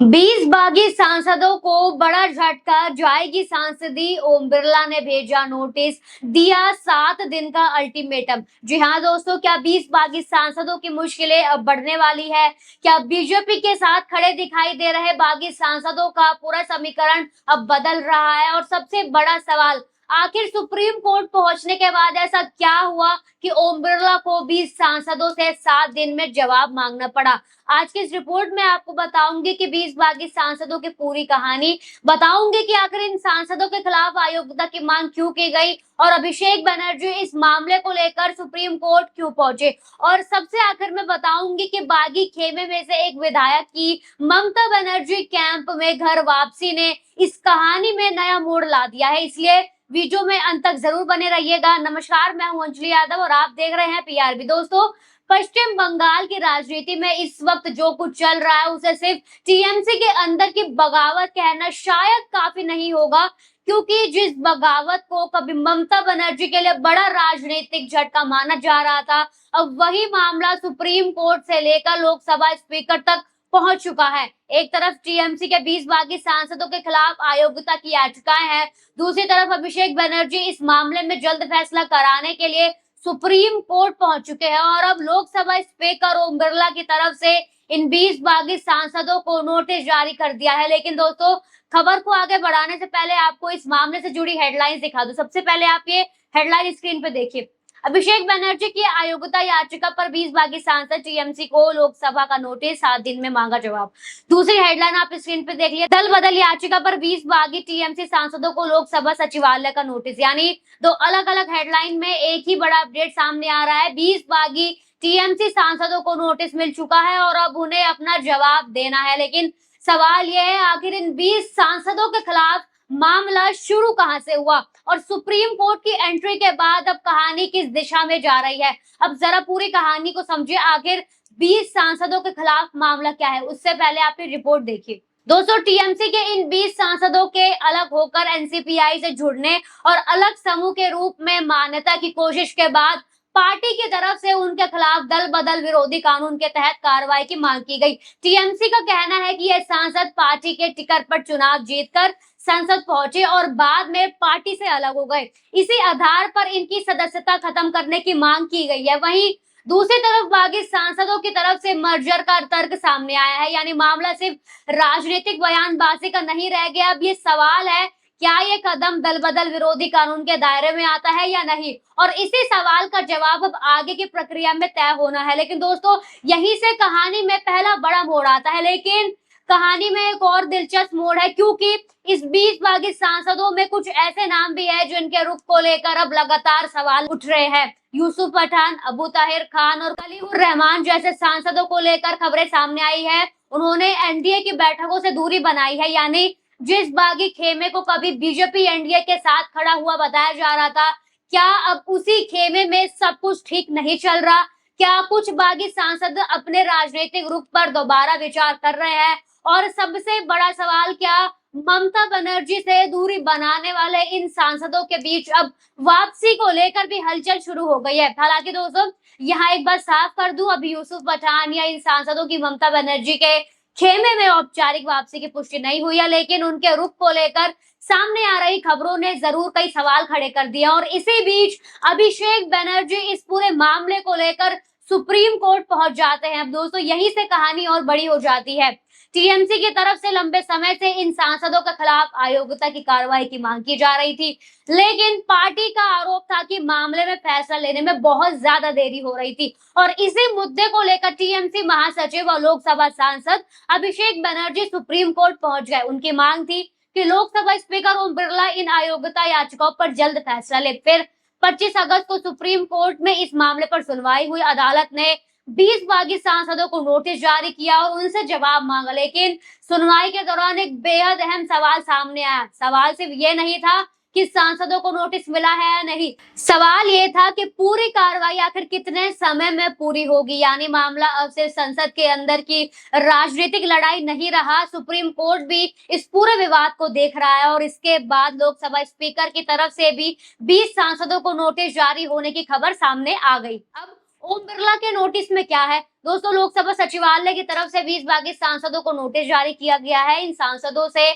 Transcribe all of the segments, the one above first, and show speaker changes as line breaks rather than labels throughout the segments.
20 बागी सांसदों को बड़ा झटका, जाएगी सांसदी, ओम बिरला ने भेजा नोटिस, दिया 7 दिन का अल्टीमेटम। जी हाँ दोस्तों, क्या 20 बागी सांसदों की मुश्किलें अब बढ़ने वाली है? क्या बीजेपी के साथ खड़े दिखाई दे रहे बागी सांसदों का पूरा समीकरण अब बदल रहा है? और सबसे बड़ा सवाल, आखिर सुप्रीम कोर्ट पहुंचने के बाद ऐसा क्या हुआ कि ओम बिरला को 20 सांसदों से 7 दिन में जवाब मांगना पड़ा? आज की इस रिपोर्ट में आपको बताऊंगी कि 20 बागी सांसदों की पूरी कहानी, बताऊंगी कि आखिर इन सांसदों के खिलाफ अयोग्यता की मांग क्यों की गई और अभिषेक बनर्जी इस मामले को लेकर सुप्रीम कोर्ट क्यों पहुंचे, और सबसे आखिर में बताऊंगी कि बागी खेमे में से एक विधायक की ममता बनर्जी कैंप में घर वापसी ने इस कहानी में नया मोड़ ला दिया है। इसलिए वीडियो में अंत तक जरूर बने रहिएगा। नमस्कार, मैं हूं अंजलि यादव और आप देख रहे हैं पीआरबी। दोस्तों, पश्चिम बंगाल की राजनीति में इस वक्त जो कुछ चल रहा है उसे सिर्फ टीएमसी के अंदर की बगावत कहना शायद काफी नहीं होगा, क्योंकि जिस बगावत को कभी ममता बनर्जी के लिए बड़ा राजनीतिक झटका माना जा रहा था, अब वही मामला सुप्रीम कोर्ट से लेकर लोकसभा स्पीकर तक पहुंच चुका है। एक तरफ टीएमसी के 20 बागी सांसदों के खिलाफ अयोग्यता की याचिकाएं हैं, दूसरी तरफ अभिषेक बनर्जी इस मामले में जल्द फैसला कराने के लिए सुप्रीम कोर्ट पहुंच चुके हैं और अब लोकसभा स्पीकर ओम बिरला की तरफ से इन 20 बागी सांसदों को नोटिस जारी कर दिया है। लेकिन दोस्तों, खबर को आगे बढ़ाने से पहले आपको इस मामले से जुड़ी हेडलाइंस दिखा दूं। सबसे पहले आप ये हेडलाइन स्क्रीन पे देखिए। अभिषेक बनर्जी की अयोग्यता याचिका पर 20 बागी सांसद टीएमसी को लोकसभा का नोटिस, 7 दिन में मांगा जवाब। दूसरी हेडलाइन आप स्क्रीन पे देख लिया। दल बदल याचिका पर 20 बागी टीएमसी सांसदों को लोकसभा सचिवालय का नोटिस। यानी दो अलग अलग हेडलाइन में एक ही बड़ा अपडेट सामने आ रहा है। 20 बागी टीएमसी सांसदों को नोटिस मिल चुका है और अब उन्हें अपना जवाब देना है। लेकिन सवाल यह है, आखिर इन 20 सांसदों के खिलाफ मामला शुरू कहां से हुआ और सुप्रीम कोर्ट की एंट्री के बाद अब कहानी किस दिशा में जा रही है? अब जरा पूरी कहानी को समझिए। आखिर 20 सांसदों के खिलाफ मामला क्या है, उससे पहले आप ये रिपोर्ट देखिए। दोस्तों, टीएमसी के इन 20 सांसदों के अलग होकर एनसीपीआई से जुड़ने और अलग समूह के रूप में मान्यता की कोशिश के बाद पार्टी की तरफ से उनके खिलाफ दल बदल विरोधी कानून के तहत कार्रवाई की मांग की गई। टीएमसी का कहना है कि ये सांसद पार्टी के टिकट पर चुनाव जीतकर संसद पहुंचे और बाद में पार्टी से अलग हो गए। इसी आधार पर इनकी सदस्यता खत्म करने की मांग की गई है। वहीं दूसरी तरफ बागी सांसदों की तरफ से मर्जर का तर्क सामने आया है। यानी मामला सिर्फ राजनीतिक बयानबाजी का नहीं रह गया। अब ये सवाल है, क्या ये कदम दल बदल विरोधी कानून के दायरे में आता है या नहीं, और इसी सवाल का जवाब अब आगे की प्रक्रिया में तय होना है। लेकिन दोस्तों, यहीं से कहानी में पहला बड़ा मोड़ आता है। लेकिन कहानी में एक और दिलचस्प मोड़ है, क्योंकि इस 20 बागी सांसदों में कुछ ऐसे नाम भी है जिनके रुख को लेकर अब लगातार सवाल उठ रहे हैं। यूसुफ पठान, अबू ताहिर खान और खलीलुर रहमान जैसे सांसदों को लेकर खबरें सामने आई है। उन्होंने एनडीए की बैठकों से दूरी बनाई है। यानी जिस बागी खेमे को कभी बीजेपी एनडीए के साथ खड़ा हुआ बताया जा रहा था, क्या अब उसी खेमे में सब कुछ ठीक नहीं चल रहा? क्या कुछ बागी सांसद अपने राजनीतिक रुख पर दोबारा विचार कर रहे हैं? और सबसे बड़ा सवाल, क्या ममता बनर्जी से दूरी बनाने वाले इन सांसदों के बीच अब वापसी को लेकर भी हलचल शुरू हो गई है? हालांकि दोस्तों, यहाँ एक बात साफ कर दूं, अभी यूसुफ पठान या इन सांसदों की ममता बनर्जी के खेमे में औपचारिक वापसी की पुष्टि नहीं हुई है। लेकिन उनके रुख को लेकर सामने आ रही खबरों ने जरूर कई सवाल खड़े कर दिए और इसी बीच अभिषेक बनर्जी इस पूरे मामले को लेकर सुप्रीम कोर्ट पहुंच जाते हैं। अब दोस्तों, यहीं से कहानी और बड़ी हो जाती है। टीएमसी की तरफ से लंबे समय से इन सांसदों के खिलाफ अयोग्यता की कार्रवाई की मांग की जा रही थी, लेकिन पार्टी का आरोप था कि मामले में फैसला लेने में बहुत ज्यादा देरी हो रही थी और इसी मुद्दे को लेकर टीएमसी महासचिव और लोकसभा सांसद अभिषेक बनर्जी सुप्रीम कोर्ट पहुंच गए। उनकी मांग थी कि लोकसभा स्पीकर ओम बिरला इन अयोग्यता याचिकाओं पर जल्द फैसला ले। फिर 25 अगस्त को सुप्रीम कोर्ट में इस मामले पर सुनवाई हुई। अदालत ने 20 बागी सांसदों को नोटिस जारी किया और उनसे जवाब मांगा। लेकिन सुनवाई के दौरान एक बेहद अहम सवाल सामने आया। सवाल सिर्फ ये नहीं था कि सांसदों को नोटिस मिला है या नहीं, सवाल ये था कि पूरी कार्रवाई आखिर कितने समय में पूरी होगी। यानी मामला अब सिर्फ संसद के अंदर की राजनीतिक लड़ाई नहीं रहा, सुप्रीम कोर्ट भी इस पूरे विवाद को देख रहा है और इसके बाद लोकसभा स्पीकर की तरफ से भी 20 सांसदों को नोटिस जारी होने की खबर सामने आ गई। अब ओम बिरला के नोटिस में क्या है दोस्तों, लोकसभा सचिवालय की तरफ से 20 बागी सांसदों को नोटिस जारी किया गया है। इन सांसदों से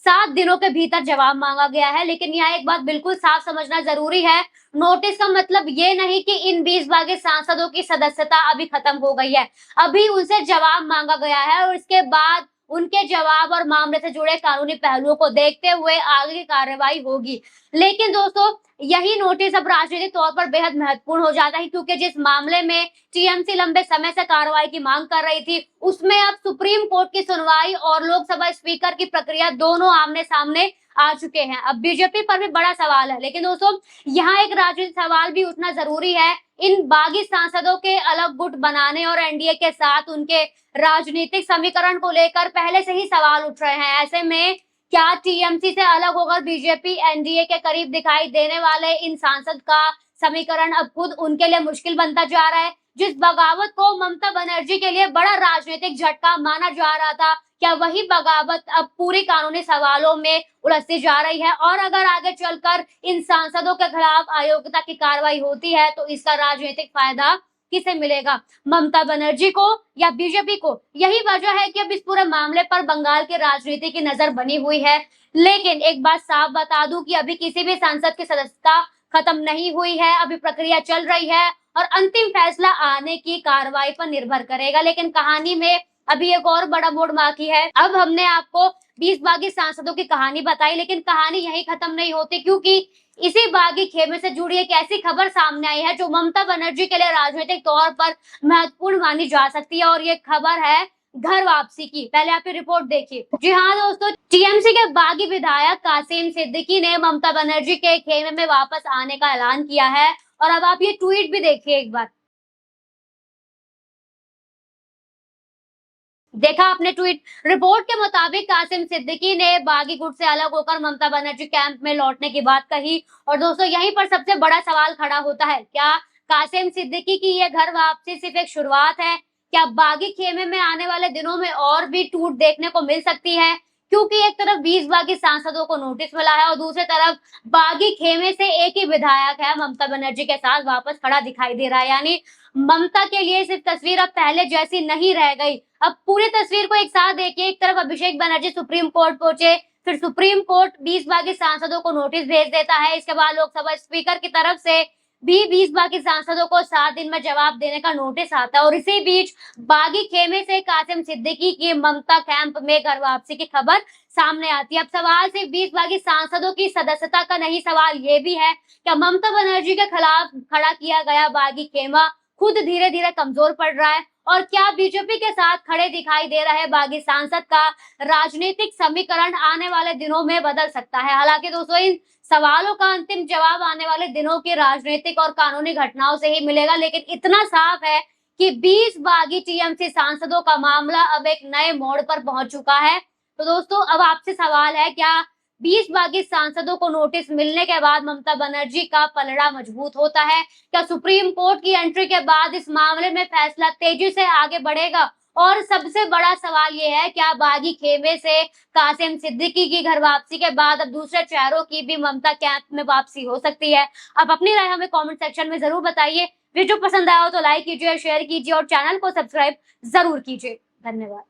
7 दिनों के भीतर जवाब मांगा गया है। लेकिन यहाँ एक बात बिल्कुल साफ समझना जरूरी है, नोटिस का मतलब ये नहीं कि इन 20 बागी सांसदों की सदस्यता अभी खत्म हो गई है। अभी उनसे जवाब मांगा गया है और इसके बाद उनके जवाब और मामले से जुड़े कानूनी पहलुओं को देखते हुए आगे की कार्रवाई होगी। लेकिन दोस्तों, यही नोटिस अब राजनीतिक तौर पर बेहद महत्वपूर्ण हो जाता है, क्योंकि जिस मामले में टीएमसी लंबे समय से कार्रवाई की मांग कर रही थी, उसमें अब सुप्रीम कोर्ट की सुनवाई और लोकसभा स्पीकर की प्रक्रिया दोनों आमने सामने आ चुके हैं। अब बीजेपी पर भी बड़ा सवाल है। लेकिन दोस्तों, यहाँ एक राजनीतिक सवाल भी उठना जरूरी है। इन बागी सांसदों के अलग गुट बनाने और एनडीए के साथ उनके राजनीतिक समीकरण को लेकर पहले से ही सवाल उठ रहे हैं। ऐसे में क्या टीएमसी से अलग होकर बीजेपी एनडीए के करीब दिखाई देने वाले इन सांसद का समीकरण अब खुद उनके लिए मुश्किल बनता जा रहा है? जिस बगावत को ममता बनर्जी के लिए बड़ा राजनीतिक झटका माना जा रहा था, क्या वही बगावत अब पूरी कानूनी सवालों में उलझती जा रही है? और अगर आगे चलकर इन सांसदों के खिलाफ अयोग्यता की कार्रवाई होती है तो इसका राजनीतिक फायदा किसे मिलेगा, ममता बनर्जी को या बीजेपी को? यही वजह है कि अब इस पूरे मामले पर बंगाल की राजनीति की नजर बनी हुई है। लेकिन एक बात साफ बता दूं कि अभी किसी भी सांसद की सदस्यता खत्म नहीं हुई है, अभी प्रक्रिया चल रही है और अंतिम फैसला आने की कार्रवाई पर निर्भर करेगा। लेकिन कहानी में अभी एक और बड़ा मोड़ बाकी है। अब हमने आपको 20 बागी सांसदों की कहानी बताई, लेकिन कहानी यही खत्म नहीं होती, क्योंकि इसी बागी खेमे से जुड़ी एक ऐसी खबर सामने आई है जो ममता बनर्जी के लिए राजनीतिक तौर पर महत्वपूर्ण मानी जा सकती है। और ये खबर है घर वापसी की। पहले आप ये रिपोर्ट देखिए। जी हाँ दोस्तों, टीएमसी के बागी विधायक कासिम सिद्दीकी ने ममता बनर्जी के खेमे में वापस आने का ऐलान किया है। और अब आप ये ट्वीट भी देखिए एक बार। देखा आपने ट्वीट? रिपोर्ट के मुताबिक कासिम सिद्दीकी ने बागी गुट से अलग होकर ममता बनर्जी कैंप में लौटने की बात कही। और दोस्तों, यहीं पर सबसे बड़ा सवाल खड़ा होता है, क्या कासिम सिद्दीकी की ये घर वापसी सिर्फ एक शुरुआत है? क्या बागी खेमे में आने वाले दिनों में और भी टूट देखने को मिल सकती है? क्योंकि एक तरफ 20 बागी सांसदों को नोटिस मिला है और दूसरी तरफ बागी खेमे से एक ही विधायक है ममता बनर्जी के साथ वापस खड़ा दिखाई दे रहा है। यानी ममता के लिए सिर्फ तस्वीर अब पहले जैसी नहीं रह गई। अब पूरी तस्वीर को एक साथ देखिए। एक तरफ अभिषेक बनर्जी सुप्रीम कोर्ट पहुंचे, फिर सुप्रीम कोर्ट 20 बागी सांसदों को नोटिस भेज देता है। इसके बाद लोकसभा स्पीकर की तरफ से भी 20 बागी सांसदों को 7 दिन में जवाब देने का नोटिस आता है। और इसी बीच बागी खेमे से कासिम सिद्दीकी की ममता कैंप में घर वापसी की खबर सामने आती है। अब सवाल सिर्फ 20 बागी सांसदों की सदस्यता का नहीं, सवाल ये भी है, क्या ममता बनर्जी के खिलाफ खड़ा किया गया बागी खेमा खुद धीरे धीरे कमजोर पड़ रहा है? और क्या बीजेपी के साथ खड़े दिखाई दे रहे बागी सांसद का राजनीतिक समीकरण आने वाले दिनों में बदल सकता है? हालांकि दोस्तों, इन सवालों का अंतिम जवाब आने वाले दिनों की राजनीतिक और कानूनी घटनाओं से ही मिलेगा। लेकिन इतना साफ है कि 20 बागी टीएमसी सांसदों का मामला अब एक नए मोड़ पर पहुंच चुका है। तो दोस्तों, अब आपसे सवाल है, क्या 20 बागी सांसदों को नोटिस मिलने के बाद ममता बनर्जी का पलड़ा मजबूत होता है? क्या सुप्रीम कोर्ट की एंट्री के बाद इस मामले में फैसला तेजी से आगे बढ़ेगा? और सबसे बड़ा सवाल ये है, क्या बागी खेमे से कासिम सिद्दीकी की घर वापसी के बाद अब दूसरे चेहरों की भी ममता कैंप में वापसी हो सकती है? आप अपनी राय हमें कमेंट सेक्शन में जरूर बताइए। वीडियो पसंद आया हो तो लाइक कीजिए, शेयर कीजिए और चैनल को सब्सक्राइब जरूर कीजिए। धन्यवाद।